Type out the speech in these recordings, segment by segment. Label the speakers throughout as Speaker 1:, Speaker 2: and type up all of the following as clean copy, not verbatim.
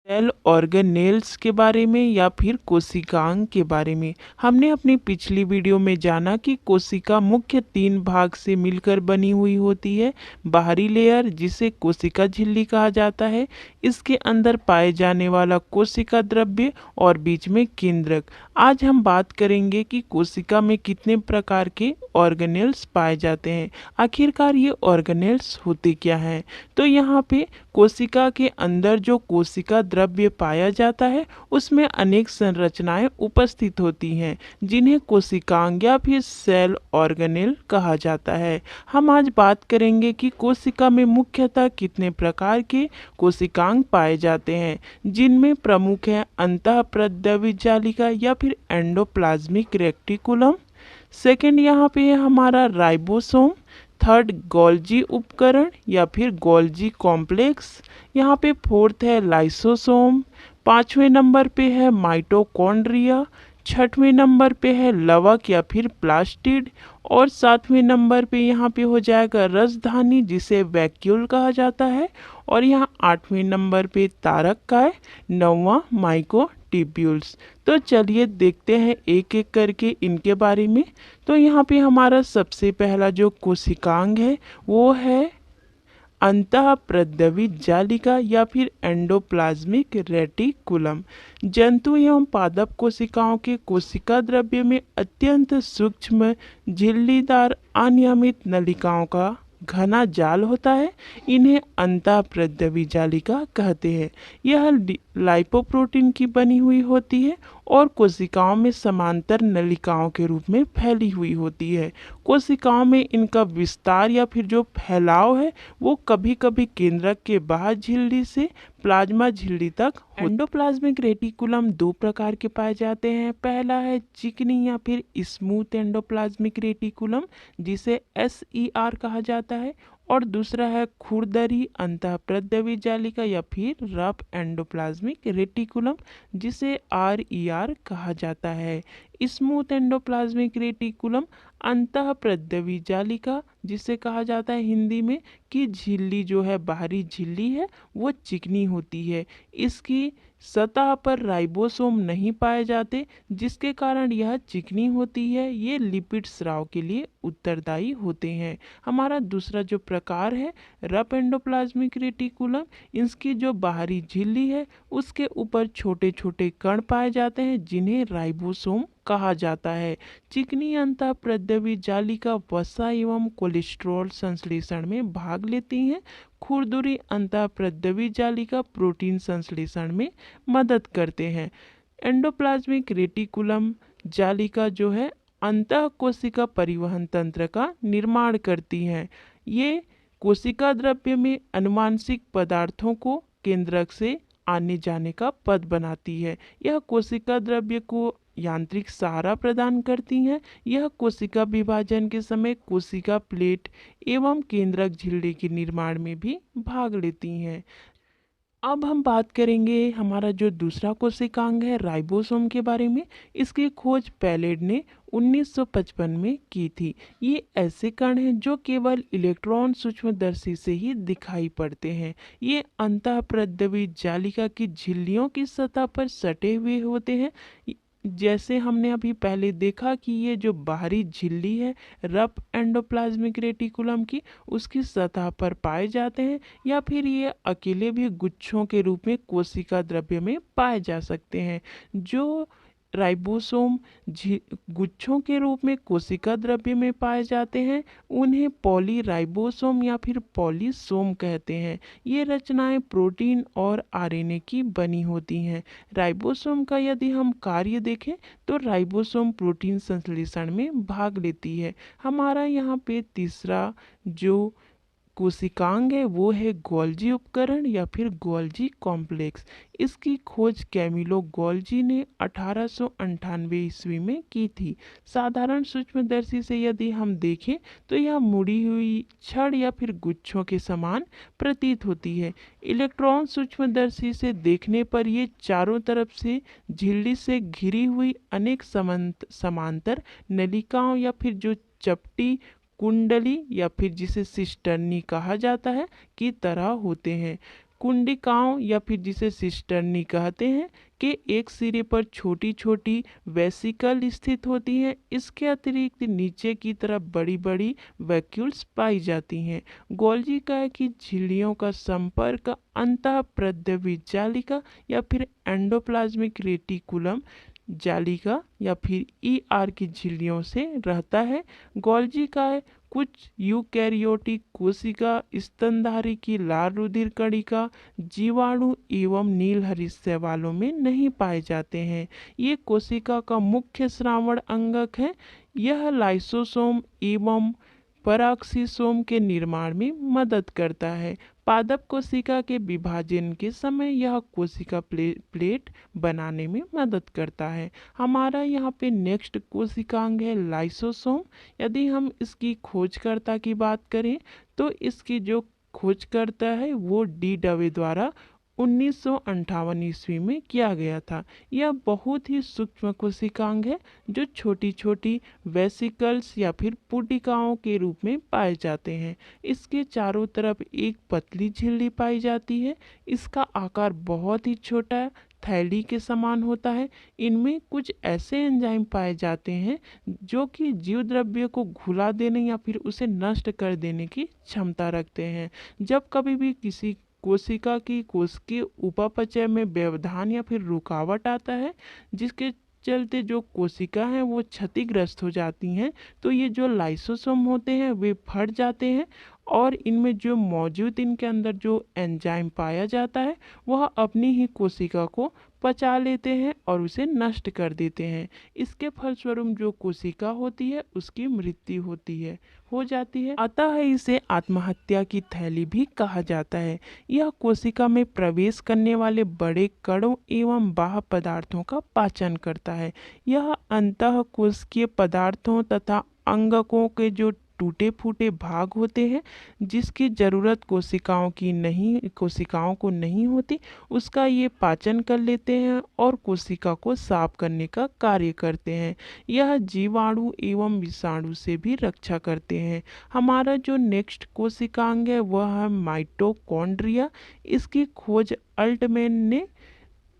Speaker 1: Cell organelles के बारे में या फिर कोशिकांग के बारे में हमने अपनी पिछली वीडियो में जाना कि कोशिका मुख्य 3 भाग से मिलकर बनी हुई होती है। बाहरी लेयर जिसे कोशिका झिल्ली कहा जाता है, इसके अंदर पाए जाने वाला कोशिका द्रव्य और बीच में केंद्रक। आज हम बात करेंगे कि कोशिका में कितने प्रकार के ऑर्गेनेल्स पाए जाते हैं। आखिरकार ये ऑर्गेनेल्स होते क्या हैं? तो यहाँ पे कोशिका के अंदर जो कोशिका द्रव्य पाया जाता है उसमें अनेक संरचनाएं उपस्थित होती हैं, जिन्हें कोशिकांग या फिर सेल ऑर्गेनेल कहा जाता है। हम आज बात करेंगे कि कोशिका में मुख्यतः कितने प्रकार के कोशिकांग पाए जाते हैं, जिनमें प्रमुख है अंतःप्रद्रवी जालिका या फिर एंडोप्लाज्मिक रेटिकुलम। सेकंड यहाँ पे है हमारा राइबोसोम। थर्ड गोल्जी उपकरण या फिर गोल्जी कॉम्प्लेक्स। यहाँ पे फोर्थ है लाइसोसोम। पांचवें नंबर पे है माइटोकॉन्ड्रिया। छठवें नंबर पे है लवक या फिर प्लास्टिड। और सातवें नंबर पे यहाँ पे हो जाएगा रसधानी, जिसे वैक्यूल कहा जाता है। और यहाँ आठवें नंबर पे तारक काय। नौवां माइकोट्यूब्यूल्स। तो चलिए देखते हैं एक एक करके इनके बारे में। तो यहाँ पे हमारा सबसे पहला जो कोशिकांग है वो है अंतःप्रद्रवी जालिका या फिर एंडोप्लाज्मिक रेटिकुलम। जंतु एवं पादप कोशिकाओं के कोशिका द्रव्य में अत्यंत सूक्ष्म झिल्लीदार अनियमित नलिकाओं का घना जाल होता है। इन्हें अंतःप्रद्रवी जालिका कहते हैं। यह लाइपोप्रोटीन की बनी हुई होती है और कोशिकाओं में समांतर नलिकाओं के रूप में फैली हुई होती है। कोशिकाओं में इनका विस्तार या फिर जो फैलाव है वो कभी कभी केंद्रक के बाहर झिल्ली से प्लाज्मा झिल्ली तक। एंडोप्लाज्मिक रेटिकुलम 2 प्रकार के पाए जाते हैं। पहला है चिकनी या फिर स्मूथ एंडोप्लाज्मिक रेटिकुलम, जिसे SER कहा जाता है। और दूसरा है खुरदरी अंतःप्रद्रवी जालिका या फिर रफ एंडोप्लाज्मिक रेटिकुलम, जिसे RER कहा जाता है। स्मूथ एंडोप्लाज्मिक रेटिकुलम अंतःप्रद्रवी जालिका, जिसे कहा जाता है हिंदी में कि झिल्ली जो है, बाहरी झिल्ली है, वो चिकनी होती है। इसकी सतह पर राइबोसोम नहीं पाए जाते, जिसके कारण यह चिकनी होती है। ये लिपिड स्राव के लिए उत्तरदायी होते हैं। हमारा दूसरा जो प्रकार है रफ एंडोप्लाज्मिक रेटिकुलम, इसकी जो बाहरी झिल्ली है उसके ऊपर छोटे छोटे कण पाए जाते हैं, जिन्हें राइबोसोम कहा जाता है। चिकनी अंतःप्रद्रवी जालिका वसा एवं कोलेस्ट्रॉल संश्लेषण में भाग लेती हैं। खुरदुरी अंतःप्रद्रवी जालिका प्रोटीन संश्लेषण में मदद करते हैं। एंडोप्लाज्मिक रेटिकुलम जालिका जो है अंतः कोशिका परिवहन तंत्र का निर्माण करती हैं। ये कोशिका द्रव्य में अनुवांशिक पदार्थों को केंद्रक से आने जाने का पथ बनाती है। यह कोशिका द्रव्य को यांत्रिक सहारा प्रदान करती हैं। यह कोशिका विभाजन के समय कोशिका प्लेट एवं केंद्रक झिल्ली के निर्माण में भी भाग लेती हैं। अब हम बात करेंगे हमारा जो दूसरा कोशिकांग है राइबोसोम के बारे में। इसकी खोज पैलेड ने 1955 में की थी। ये ऐसे कण हैं जो केवल इलेक्ट्रॉन सूक्ष्मदर्शी से ही दिखाई पड़ते हैं। ये अंतःप्रद्रवी जालिका की झिल्लियों की सतह पर सटे हुए होते हैं। जैसे हमने अभी पहले देखा कि ये जो बाहरी झिल्ली है रफ एंडोप्लाज्मिक रेटिकुलम की, उसकी सतह पर पाए जाते हैं, या फिर ये अकेले भी गुच्छों के रूप में कोशिका द्रव्य में पाए जा सकते हैं। जो राइबोसोम गुच्छों के रूप में कोशिका द्रव्य में पाए जाते हैं उन्हें पॉलीराइबोसोम या फिर पॉलीसोम कहते हैं। ये रचनाएं प्रोटीन और RNA की बनी होती हैं। राइबोसोम का यदि हम कार्य देखें तो राइबोसोम प्रोटीन संश्लेषण में भाग लेती है। हमारा यहाँ पे तीसरा जो कोशिकांग है वो है गोल्जी उपकरण या फिर गोल्जी कॉम्प्लेक्स। इसकी खोज कैमिलो गोल्जी ने 1898 ईस्वी में की थी। साधारण सूक्ष्मदर्शी से यदि हम देखें तो यह मुड़ी हुई छड़ या फिर गुच्छों के समान प्रतीत होती है। इलेक्ट्रॉन सूक्ष्मदर्शी से देखने पर ये चारों तरफ से झिल्ली से घिरी हुई अनेक समांतर नलिकाओं या फिर जो चपटी कुंडली या फिर जिसे सिस्टर्नी कहा जाता है की तरह होते हैं। कुंडिकाओं या फिर जिसे सिस्टर्नी कहते हैं के एक सिरे पर छोटी छोटी वेसिकल स्थित होती हैं। इसके अतिरिक्त नीचे की तरफ बड़ी बड़ी वैक्यूल्स पाई जाती हैं। गोल्जी काय की झिल्लियों का संपर्क अंतःप्रद्रवी जालिका या फिर एंडोप्लाज्मिक रेटिकुलम जालिका या फिर ईआर की झिल्लियों से रहता है। गोल्जी काय कुछ यूकैरियोटिक कोशिका स्तनधारी की लाल रुधिर कणिका जीवाणु एवं नीलहरित शैवालों में नहीं पाए जाते हैं। ये कोशिका का मुख्य श्रावण अंगक है। यह लाइसोसोम एवं पराक्सीसोम के निर्माण में मदद करता है। पादप कोशिका के विभाजन के समय यह कोशिका प्लेट बनाने में मदद करता है। हमारा यहाँ पे नेक्स्ट कोशिकांग है लाइसोसोम। यदि हम इसकी खोजकर्ता की बात करें तो इसकी जो खोजकर्ता है वो डी डवे द्वारा 1958 ईस्वी में किया गया था। यह बहुत ही सूक्ष्म कोशिकांग है जो छोटी छोटी वेसिकल्स या फिर पुटिकाओं के रूप में पाए जाते हैं। इसके चारों तरफ एक पतली झिल्ली पाई जाती है। इसका आकार बहुत ही छोटा है, थैली के समान होता है। इनमें कुछ ऐसे एंजाइम पाए जाते हैं जो कि जीव द्रव्य को घुला देने या फिर उसे नष्ट कर देने की क्षमता रखते हैं। जब कभी भी किसी कोशिका की कोशिकीय उपापचय में व्यवधान या फिर रुकावट आता है जिसके चलते जो कोशिका हैं वो क्षतिग्रस्त हो जाती हैं, तो ये जो लाइसोसोम होते हैं वे फट जाते हैं और इनमें जो मौजूद इनके अंदर जो एंजाइम पाया जाता है वह अपनी ही कोशिका को पचा लेते हैं और उसे नष्ट कर देते हैं। इसके फलस्वरूप जो कोशिका होती है उसकी मृत्यु हो जाती है। अतः इसे आत्महत्या की थैली भी कहा जाता है। यह कोशिका में प्रवेश करने वाले बड़े कणों एवं बाह्य पदार्थों का पाचन करता है। यह अंतःकोशिकीय पदार्थों तथा अंगकों के जो टूटे फूटे भाग होते हैं जिसकी जरूरत कोशिकाओं को नहीं होती, उसका ये पाचन कर लेते हैं और कोशिका को साफ करने का कार्य करते हैं। यह जीवाणु एवं विषाणु से भी रक्षा करते हैं। हमारा जो नेक्स्ट कोशिकांग है वह है माइटोकॉन्ड्रिया। इसकी खोज अल्टमैन ने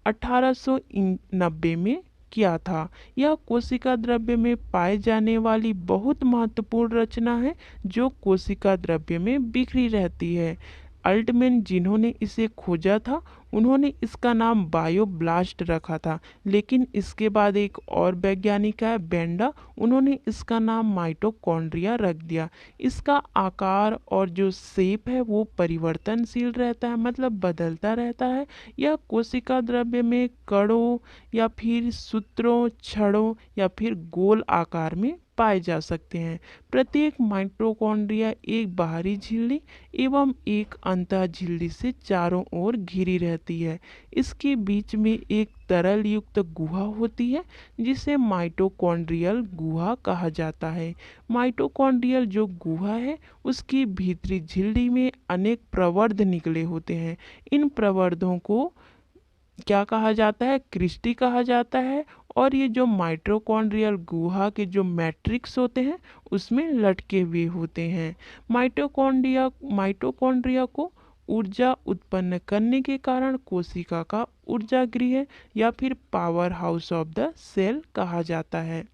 Speaker 1: 1890 में किया था। यह कोशिका द्रव्य में पाए जाने वाली बहुत महत्वपूर्ण रचना है जो कोशिका द्रव्य में बिखरी रहती है। अल्टमैन जिन्होंने इसे खोजा था उन्होंने इसका नाम बायोब्लास्ट रखा था, लेकिन इसके बाद एक और वैज्ञानिक है बेंडा, उन्होंने इसका नाम माइटोकॉन्ड्रिया रख दिया। इसका आकार और जो शेप है वो परिवर्तनशील रहता है, मतलब बदलता रहता है। यह कोशिका द्रव्य में कणों या फिर सूत्रों, छड़ों या फिर गोल आकार में पाए जा सकते हैं। प्रत्येक माइटोकॉन्ड्रिया एक बाहरी झिल्ली एवं एक अंतः झिल्ली से चारों ओर घिरी रहती है। इसके बीच में एक तरल युक्त गुहा होती है जिसे माइटोकॉन्ड्रियल गुहा कहा जाता है। माइटोकॉन्ड्रियल जो गुहा है उसकी भीतरी झिल्ली में अनेक प्रवर्ध निकले होते हैं। इन प्रवर्धों को क्या कहा जाता है? क्रिस्टी कहा जाता है। और ये जो माइटोकॉन्ड्रियल गुहा के जो मैट्रिक्स होते हैं उसमें लटके हुए होते हैं। माइटोकॉन्ड्रिया को ऊर्जा उत्पन्न करने के कारण कोशिका का ऊर्जा गृह या फिर power house of the cell कहा जाता है।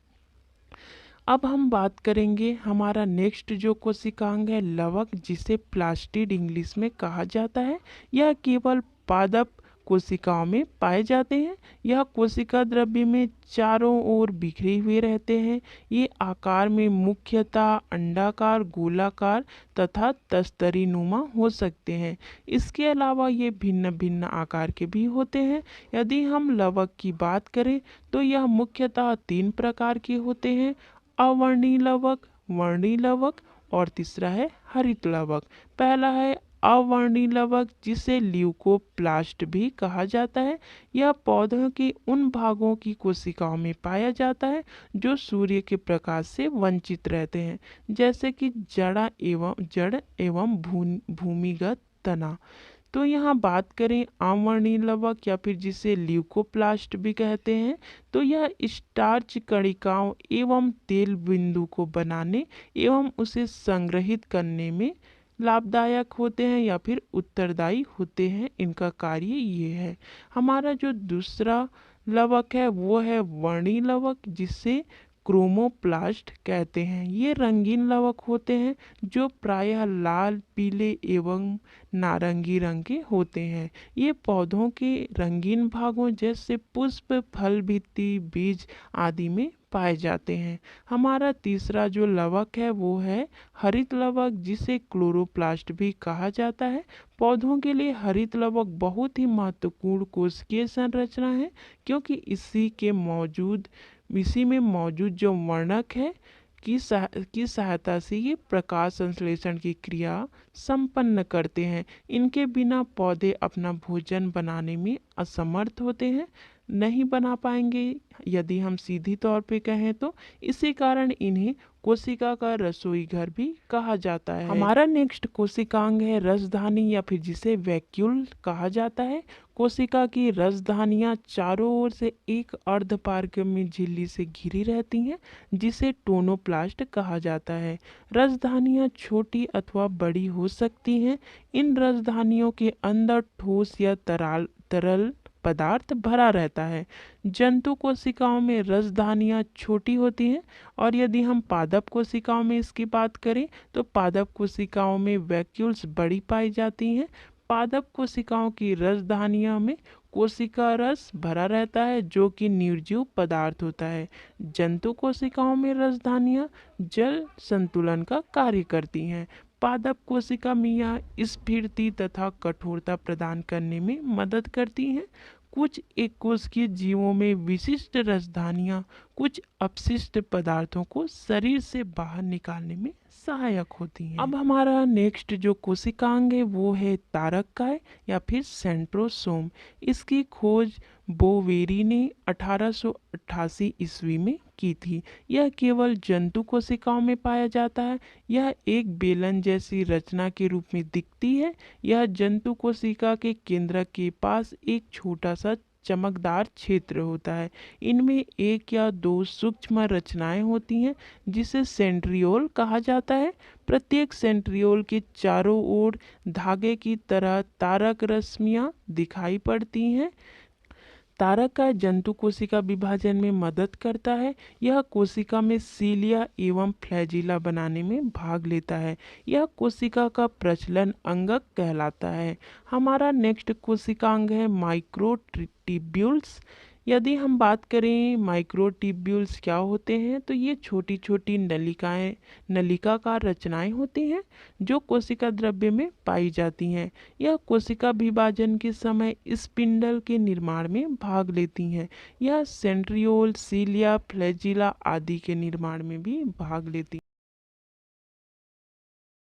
Speaker 1: अब हम बात करेंगे हमारा नेक्स्ट जो कोशिकांग है लवक, जिसे प्लास्टिड इंग्लिश में कहा जाता है। यह केवल पादप कोशिकाओं में पाए जाते हैं। यह कोशिका द्रव्य में चारों ओर बिखरे हुए रहते हैं। ये आकार में मुख्यतः अंडाकार, गोलाकार तथा तस्तरीनुमा हो सकते हैं। इसके अलावा ये भिन्न भिन्न आकार के भी होते हैं। यदि हम लवक की बात करें तो यह मुख्यतः 3 प्रकार के होते हैं: अवर्णीय लवक, वर्णीय लवक और तीसरा है हरित लवक। पहला है अवर्णीय लवक, जिसे ल्यूकोप्लास्ट भी कहा जाता है। यह पौधों के उन भागों की कोशिकाओं में पाया जाता है जो सूर्य के प्रकाश से वंचित रहते हैं, जैसे कि जड़ एवं भूमिगत तना। तो यहाँ बात करें अवर्णीय लवक या फिर जिसे ल्यूकोप्लास्ट भी कहते हैं, तो यह स्टार्च कणिकाओं एवं तेल बिंदु को बनाने एवं उसे संग्रहित करने में लाभदायक होते हैं या फिर उत्तरदायी होते हैं, इनका कार्य ये है। हमारा जो दूसरा लवक है वो है वर्णी लवक, जिसे क्रोमोप्लास्ट कहते हैं। ये रंगीन लवक होते हैं जो प्रायः लाल, पीले एवं नारंगी रंग के होते हैं। ये पौधों के रंगीन भागों जैसे पुष्प, फल, भित्ति, बीज आदि में पाए जाते हैं। हमारा तीसरा जो लवक है वो है हरित लवक, जिसे क्लोरोप्लास्ट भी कहा जाता है। पौधों के लिए हरित लवक बहुत ही महत्वपूर्ण कोशिकीय संरचना है, क्योंकि इसी में मौजूद जो वर्णक है की सहायता से ये प्रकाश संश्लेषण की क्रिया संपन्न करते हैं। इनके बिना पौधे अपना भोजन बनाने में असमर्थ होते हैं, नहीं बना पाएंगे यदि हम सीधी तौर पे कहें तो। इसी कारण इन्हें कोशिका का रसोई घर भी कहा जाता है। हमारा नेक्स्ट कोशिकांग है रसधानी, या फिर जिसे वैक्यूल कहा जाता है। कोशिका की रसधानियां चारों ओर से एक अर्धपारगम्य झिल्ली से घिरी रहती हैं, जिसे टोनोप्लास्ट कहा जाता है। रसधानियां छोटी अथवा बड़ी हो सकती हैं। इन रसधानियों के अंदर ठोस या तरल पदार्थ भरा रहता है। जंतु कोशिकाओं में रसधानियां छोटी होती हैं, और यदि हम पादप कोशिकाओं में इसकी बात करें तो पादप कोशिकाओं में वैक्यूल्स बड़ी पाई जाती हैं। पादप कोशिकाओं की रसधानियों में कोशिका रस भरा रहता है, जो कि निर्जीव पदार्थ होता है। जंतु कोशिकाओं में रसधानियां जल संतुलन का कार्य करती हैं। पादप कोशिका में यह स्फीति तथा कठोरता प्रदान करने में मदद करती हैं। कुछ एक कोशिकीय जीवों में विशिष्ट रसधानियां कुछ अपशिष्ट पदार्थों को शरीर से बाहर निकालने में सहायक होती हैं। अब हमारा नेक्स्ट जो कोशिकांग है वो है तारककाय या फिर सेंट्रोसोम। इसकी खोज बोवेरी ने 1888 ईस्वी में की थी। यह केवल जंतु कोशिकाओं में पाया जाता है। यह एक बेलन जैसी रचना के रूप में दिखती है। यह जंतु कोशिका के केंद्र के पास एक छोटा सा चमकदार क्षेत्र होता है। इनमें एक या दो सूक्ष्म रचनाएं होती हैं, जिसे सेंट्रियोल कहा जाता है। प्रत्येक सेंट्रियोल के चारों ओर धागे की तरह तारक रश्मियां दिखाई पड़ती हैं। तारक का जंतु कोशिका विभाजन में मदद करता है। यह कोशिका में सीलिया एवं फ्लैजिला बनाने में भाग लेता है। यह कोशिका का प्रचलन अंगक कहलाता है। हमारा नेक्स्ट कोशिकांग है माइक्रोट्यूब्यूल्स। यदि हम बात करें माइक्रोट्यूब्यूल्स क्या होते हैं, तो ये छोटी छोटी नलिकाकार रचनाएं होती हैं जो कोशिका द्रव्य में पाई जाती हैं। यह कोशिका विभाजन के समय स्पिंडल के निर्माण में भाग लेती हैं। यह सेंट्रियोल, सीलिया, फ्लैजिला आदि के निर्माण में भी भाग लेती हैं।